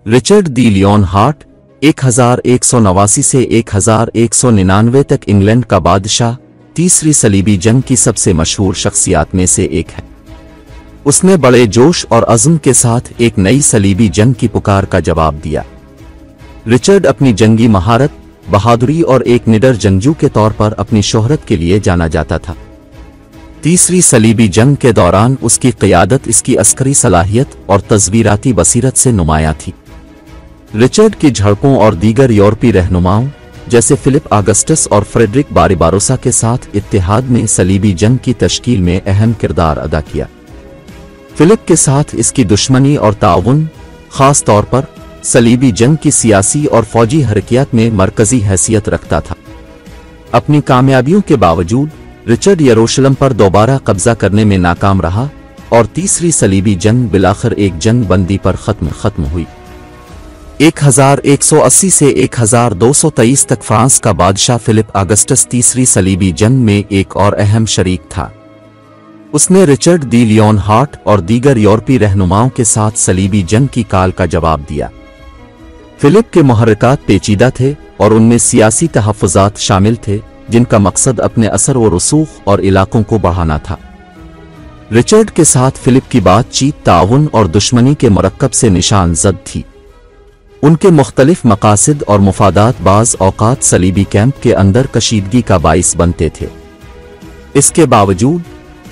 Richard दी Leone heart 1189 से 1199 तक England का बादशाह, तीसरी सलीबी जंग की सबसे मशहूर शख्सियात में से एक है। उसने बड़े जोश और अज़्म के साथ एक नई सलीबी जंग की पुकार का जवाब दिया। रिचर्ड अपनी जंगी महारत, बहादुरी और एक निडर जंगजू के तौर पर अपनी शोहरत के लिए जाना जाता था। तीसरी सलीबी जंग के दौरान उसकी क़ियादत इसकी अस्करी सलाहियत और तज़वीराती बसीरत से नुमायां थी। रिचर्ड की झड़पों और दीगर यूरोपीय रहनुमाओं जैसे फिलिप ऑगस्टस और फ्रेडरिक बारबारोसा के साथ इत्तेहाद ने सलीबी जंग की तश्कील में अहम किरदार अदा किया। फिलिप के साथ इसकी दुश्मनी और ताउन ख़ास तौर पर सलीबी जंग की सियासी और फौजी हरकियात में मरकज़ी हैसियत रखता था। अपनी कामयाबियों के बावजूद रिचर्ड यरूशलेम पर दोबारा कब्जा करने में नाकाम रहा और तीसरी सलीबी जंग बिलाखिर एक जंग बंदी पर खत्म हुई। 1180 से 1223 तक फ्रांस का बादशाह फिलिप ऑगस्टस तीसरी सलीबी जंग में एक और अहम शरीक था। उसने रिचर्ड दी लियोन हार्ट और दीगर यूरोपीय रहनुमाओं के साथ सलीबी जंग की काल का जवाब दिया। फिलिप के मुहर्रिकात पेचीदा थे और उनमें सियासी तहफ़्फ़ुज़ात शामिल थे जिनका मकसद अपने असर व रसूख और इलाकों को बढ़ाना था। रिचर्ड के साथ फिलिप की बातचीत ताउन और दुश्मनी के मरक्कब से निशान ज़द थी। उनके मुख्तलिफ मकासद और मुफादात बाज़ औक़ात सलीबी कैंप के अंदर कशीदगी का बाइस बनते थे। इसके बावजूद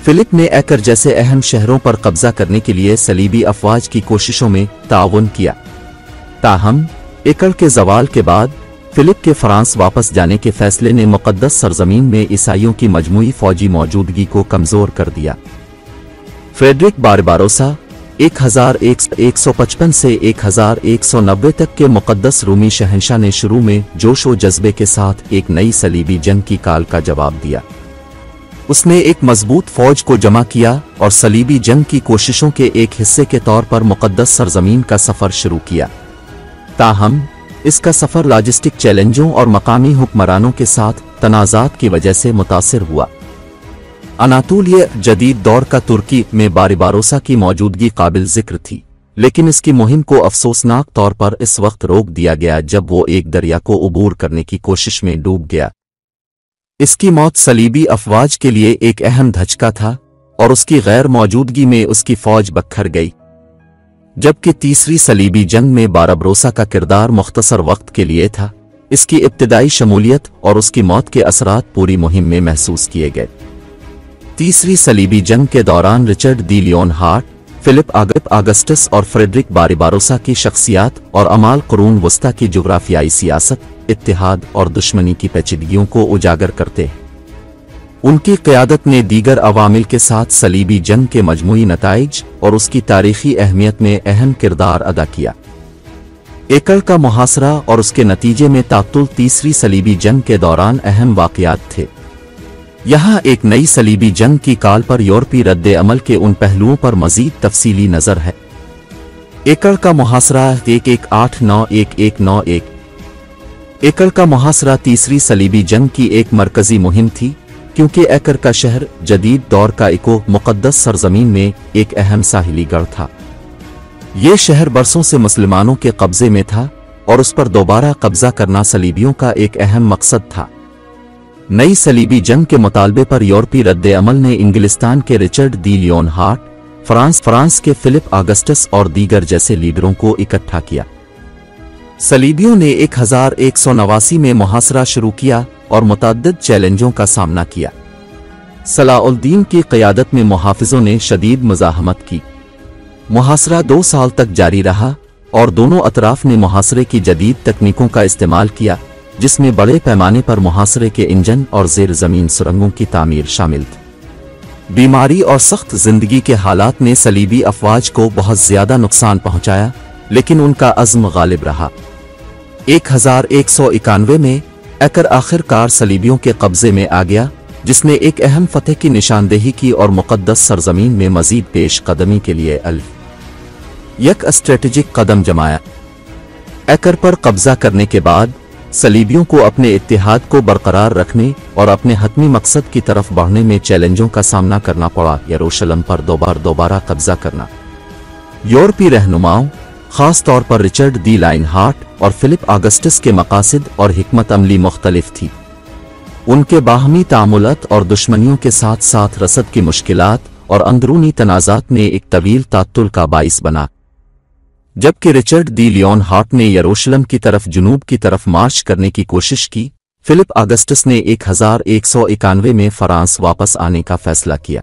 फिलिप ने एकर जैसे अहम शहरों पर कब्जा करने के लिए सलीबी अफ़वाज की कोशिशों में ताउन किया। ताहम एकड़ के ज़वाल के बाद फिलिप के फ्रांस वापस जाने के फैसले ने मुक़द्दस सरज़मीन में ईसाइयों की मजमूई फ़ौजी मौजूदगी को कमज़ोर कर दिया। फ्रेडरिक बारबारोसा 1155 से 1190 तक के मुक़द्दस रूमी शहंशाह ने शुरू में जोश व जज्बे के साथ एक नई सलीबी जंग की काल का जवाब दिया। उसने एक मजबूत फौज को जमा किया और सलीबी जंग की कोशिशों के एक हिस्से के तौर पर मुक़द्दस सरज़मीन का सफ़र शुरू किया। ताहम इसका सफ़र लॉजिस्टिक चैलेंजों और मकामी हुक्मरानों के साथ तनाज़ात की वजह से मुतासिर हुआ। अनातोलिया जदीद दौर का तुर्की में बारबारोसा की मौजूदगी काबिल ज़िक्र थी, लेकिन इसकी मुहिम को अफसोसनाक तौर पर इस वक्त रोक दिया गया जब वो एक दरिया को अबूर करने की कोशिश में डूब गया। इसकी मौत सलीबी अफवाज के लिए एक अहम धचका था और उसकी गैर मौजूदगी में उसकी फौज बखर गई। जबकि तीसरी सलीबी जंग में बारबारोसा का किरदार मुख्तसर वक्त के लिए था, इसकी इब्तिदाई शमूलियत और उसकी मौत के असरात पूरी मुहिम में महसूस किए गए। तीसरी सलीबी जंग के दौरान रिचर्ड दी लियोन हार्ट, फिलिप ऑगस्टस और फ्रेडरिक बारबारोसा की शख्सियात और अमाल कुरून वस्ता की जुग्राफियाई सियासत, इत्तेहाद और दुश्मनी की पेचीदगियों को उजागर करते हैं। उनकी क़यादत ने दीगर अवामिल के साथ सलीबी जंग के मजमूई नताइज और उसकी तारीखी अहमियत में अहम किरदार अदा किया। एकड़ का मुहासरा और उसके नतीजे में ताक़ुल तीसरी सलीबी जंग के दौरान अहम वाक़यात थे। यहाँ एक नई सलीबी जंग की काल पर यूरोपीय रद्द अमल के उन पहलुओं पर मज़ीद तफसीली नज़र है। एकड़ का मुहासरा 1189-1191। एकड़ का मुहासरा तीसरी सलीबी जंग की एक मरकज़ी मुहिम थी, क्योंकि एकड़ का शहर जदीद दौर का इको मुक़द्दस सरज़मीन में एक अहम साहिली गढ़ था। ये शहर बरसों से मुसलमानों के कब्ज़े में था और उस पर दोबारा कब्ज़ा करना सलीबियों का एक अहम मकसद था। नई सलीबी जंग के मुतालबे पर यूरोपीय रद्द अमल ने इंग्लिस्तान के रिचर्ड दी लियोन हार्ट, फ्रांस के फिलिप ऑगस्टस और दीगर जैसे लीडरों को इकट्ठा किया। सलीबियों ने 1189 में मुहासरा शुरू किया और मुतअद्दिद चैलेंजों का सामना किया। सलाउद्दीन की क़यादत में मुहाफ़िज़ों ने शदीद मुज़ाहमत की। मुहासरा 2 साल तक जारी रहा और दोनों अतराफ ने मुहासरे की जदीद तकनीकों का इस्तेमाल किया, जिसमें बड़े पैमाने पर मुहासरे के इंजन और ज़ेर ज़मीन सुरंगों की तामीर शामिल थी। बीमारी और सख्त ज़िंदगी के हालात ने सलीबी अफवाज को बहुत ज़्यादा नुकसान पहुँचाया, लेकिन उनका अज़्म गालिब रहा। 1191 में एकड़ आखिरकार सलीबियों के कब्ज़े में आ गया, जिसने एक अहम फतह की निशानदेही की और मुक़द्दस सरज़मीन में मज़ीद पेश कदमी के लिए एक स्ट्रेटेजिक कदम जमाया। एकड़ पर कब्ज़ा करने के बाद सलीबियों को अपने इत्तेहाद को बरकरार रखने और अपने हतमी मकसद की तरफ बढ़ने में चैलेंजों का सामना करना पड़ा। यरूशलेम पर दोबारा कब्ज़ा करना यूरोपीय रहनुमाओं, ख़ास तौर पर रिचर्ड दी लाइनहार्ट और फिलिप ऑगस्टस के मकासद और हिकमत अमली मुख्तलिफ थी। उनके बाहमी तामुलत और दुश्मनियों के साथ साथ रसद की मुश्किलात और अंदरूनी तनाज़ात ने एक तवील तात्तुल का बाइस बना। जबकि रिचर्ड दी लियोनहार्ट ने यरूशलेम की तरफ जुनूब की तरफ मार्च करने की कोशिश की, फिलिप ऑगस्टस ने 1191 में फ्रांस वापस आने का फैसला किया।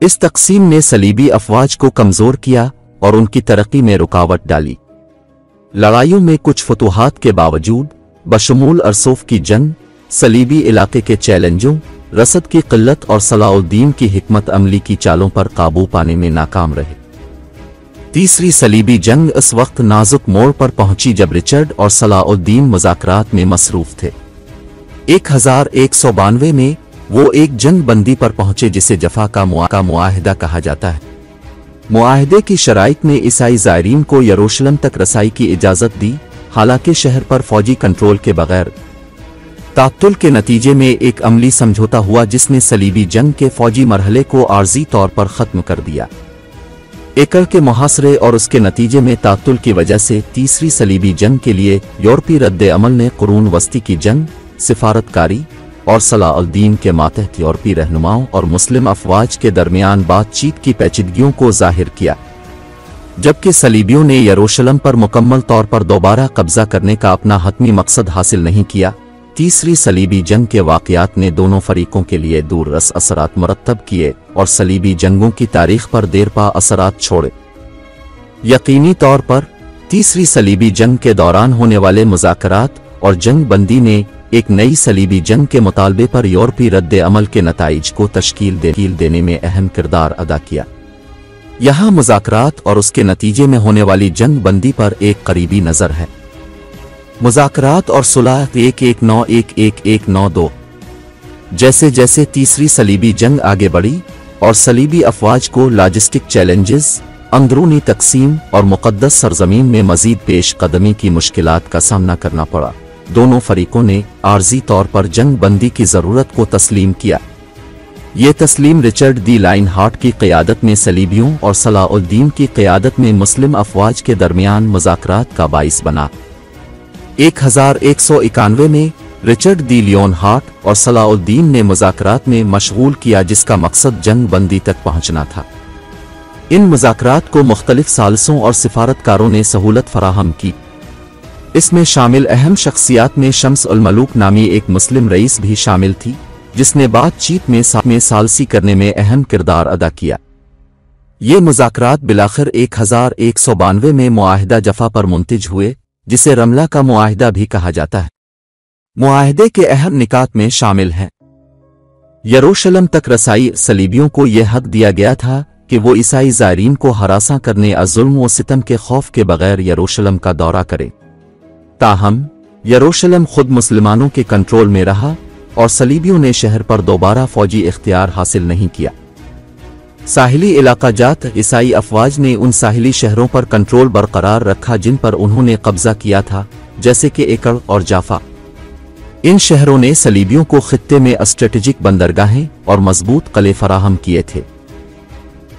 इस तक़सीम ने सलीबी अफवाज को कमज़ोर किया और उनकी तरक्की में रुकावट डाली। लड़ाइयों में कुछ फतूहात के बावजूद, बशमूल अरसोफ की जंग, सलीबी इलाके के चैलेंजों, रसद की क़िल्लत और सलाउद्दीन की हिकमत अमली की चालों पर काबू पाने में नाकाम रहे। तीसरी सलीबी जंग इस वक्त नाजुक मोड़ पर पहुंची जब रिचर्ड और सलाउद्दीन मुज़ाकरात में मसरूफ थे। 1192 में वो एक जंग बंदी पर पहुंचे जिसे जफा का मुआहिदा कहा जाता है। मुआहिदे की शराइत ने ईसाई ज़ायरीन को यरूशलेम तक रसाई की इजाज़त दी, हालांकि शहर पर फौजी कंट्रोल के बगैर। तात्तुल के नतीजे में एक अमली समझौता हुआ जिसने सलीबी जंग के फौजी मरहले को आर्जी तौर पर ख़त्म कर दिया। एकड़ के मुहासरे और उसके नतीजे में तात्तुल की वजह से तीसरी सलीबी जंग के लिए यूरोपी रद्द अमल ने कुरून वस्ती की जंग, सिफारतकारी और सलाउद्दीन के मातहत यूरोपी रहनुमाओं और मुस्लिम अफवाज के दरमियान बातचीत की पेचीदगियों को जाहिर किया। जबकि सलीबियों ने यरूशलेम पर मुकम्मल तौर पर दोबारा कब्जा करने का अपना हतमी मकसद हासिल नहीं किया, तीसरी सलीबी जंग के वाक़यात ने दोनों फरीकों के लिए दूररस असरात मुरत्तब किए और सलीबी जंगों की तारीख पर देरपा असरात छोड़े। यकीनी तौर पर तीसरी सलीबी जंग के दौरान होने वाले मुज़ाकरात और जंग बंदी ने एक नई सलीबी जंग के मुतालबे पर यूरोपी रद्द अमल के नताइज को तश्कील देने में अहम किरदार अदा किया। यहाँ मुज़ाकरात और उसके नतीजे में होने वाली जंग बंदी पर एक करीबी नज़र है। मुज़ाकरात और सुलह 1191-1192। जैसे जैसे तीसरी सलीबी जंग आगे बढ़ी और सलीबी अफवाज को लॉजिस्टिक चैलेंजेस, अंदरूनी तकसीम और मुक़द्दस सरजमीन में मज़ीद पेश कदमी की मुश्किलात का सामना करना पड़ा, दोनों फरीकों ने आर्जी तौर पर जंग बंदी की ज़रूरत को तस्लीम किया। ये तस्लीम रिचर्ड दी लाइनहार्ट की क़यादत में सलीबियों और सलाउद्दीन की क़यादत में मुस्लिम अफवाज के दरमियान मुज़ाकरात का बाइस बना। 1191 में रिचर्ड दी लियोनहार्ट और सलाउद्दीन ने मुज़ाकरात में मशगूल किया जिसका मकसद जंग बंदी तक पहुंचना था। इन मुज़ाकरात को मुख्तलिफ सालसों और सिफारतकारों ने सहूलत फराहम की। इसमें शामिल अहम शख्सियात में शम्स उल मलूक नामी एक मुस्लिम रईस भी शामिल थी, जिसने बातचीत में सालसी करने में अहम किरदार अदा किया। ये मुज़ाकरात बिलाखिर 1192 में मुआहिदा जफा पर मुंतज हुए, जिसे रमला का मुआहिदा भी कहा जाता है। मुआहिदे के अहम निकात में शामिल हैं: यरूशलेम तक रसाई, सलीबियों को यह हक दिया गया था कि वो ईसाई ज़ायरीन को हरासा करने और जुल्म व सितम के खौफ के बगैर यरूशलेम का दौरा करें। ताहम यरूशलेम खुद मुसलमानों के कंट्रोल में रहा और सलीबियों ने शहर पर दोबारा फौजी इख्तियार हासिल नहीं किया। साहिली इलाका जात ईसाई अफवाज ने उन साहिली शहरों पर कंट्रोल बरकरार रखा जिन पर उन्होंने कब्जा किया था, जैसे कि एकड़ और जाफा। इन शहरों ने सलीबियों को खित्ते में स्ट्रेटेजिक बंदरगाहें और मजबूत किले फराहम किए थे।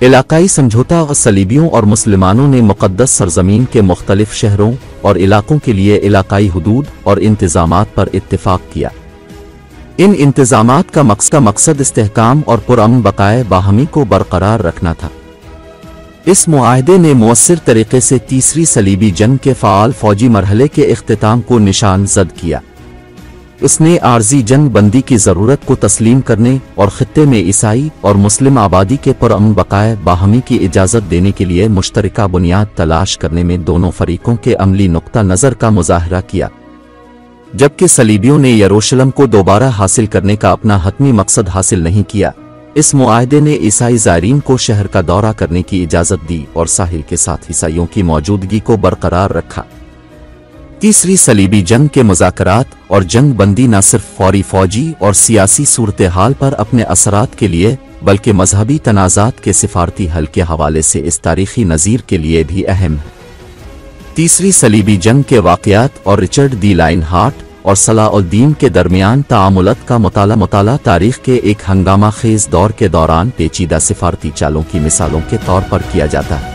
इलाकाई समझौता और सलीबियों और मुसलमानों ने मुक़द्दस सरजमीन के मुख्तलिफ शहरों और इलाकों के लिए इलाकाई हुदूद और इंतज़ामात पर इत्तिफाक किया। इन इंतज़ामात का मकसद इस्तेहकाम और पुरअमन बकाए बाहमी को बरकरार रखना था। इस मुआहिदे ने मुअस्सिर तरीके से तीसरी सलीबी जंग के फ़ाल फौजी मरहले के इख्तिताम को निशान ज़द किया। उसने आर्जी जंग बंदी की ज़रूरत को तस्लीम करने और खित्ते में ईसाई और मुस्लिम आबादी के पुरअमन बकाए बाहमी की इजाज़त देने के लिए मुश्तरका बुनियाद तलाश करने में दोनों फरीकों के अमली नुक्ता नज़र का मुज़ाहरा किया। जबकि सलीबियों ने यरूशलेम को दोबारा हासिल करने का अपना हतमी मकसद हासिल नहीं किया, इस मुआहिदे ने ईसाई ज़ायरीन को शहर का दौरा करने की इजाज़त दी और साहिल के साथ ईसाइयों की मौजूदगी को बरकरार रखा। तीसरी सलीबी जंग के मुज़ाकरात और जंग बंदी न सिर्फ फौरी फौजी और सियासी सूरत हाल पर अपने असरात के लिए बल्कि मजहबी तनाज़ात के सिफारती हल के हवाले से इस तारीखी नज़ीर के लिए भी अहम है। तीसरी सलीबी जंग के वाक़यात और रिचर्ड दी लाइनहार्ट और सलाउद्दीन के दरमियान तामुलत का मुताला तारीख के एक हंगामा खेज दौर के दौरान पेचीदा सिफारती चालों की मिसालों के तौर पर किया जाता है।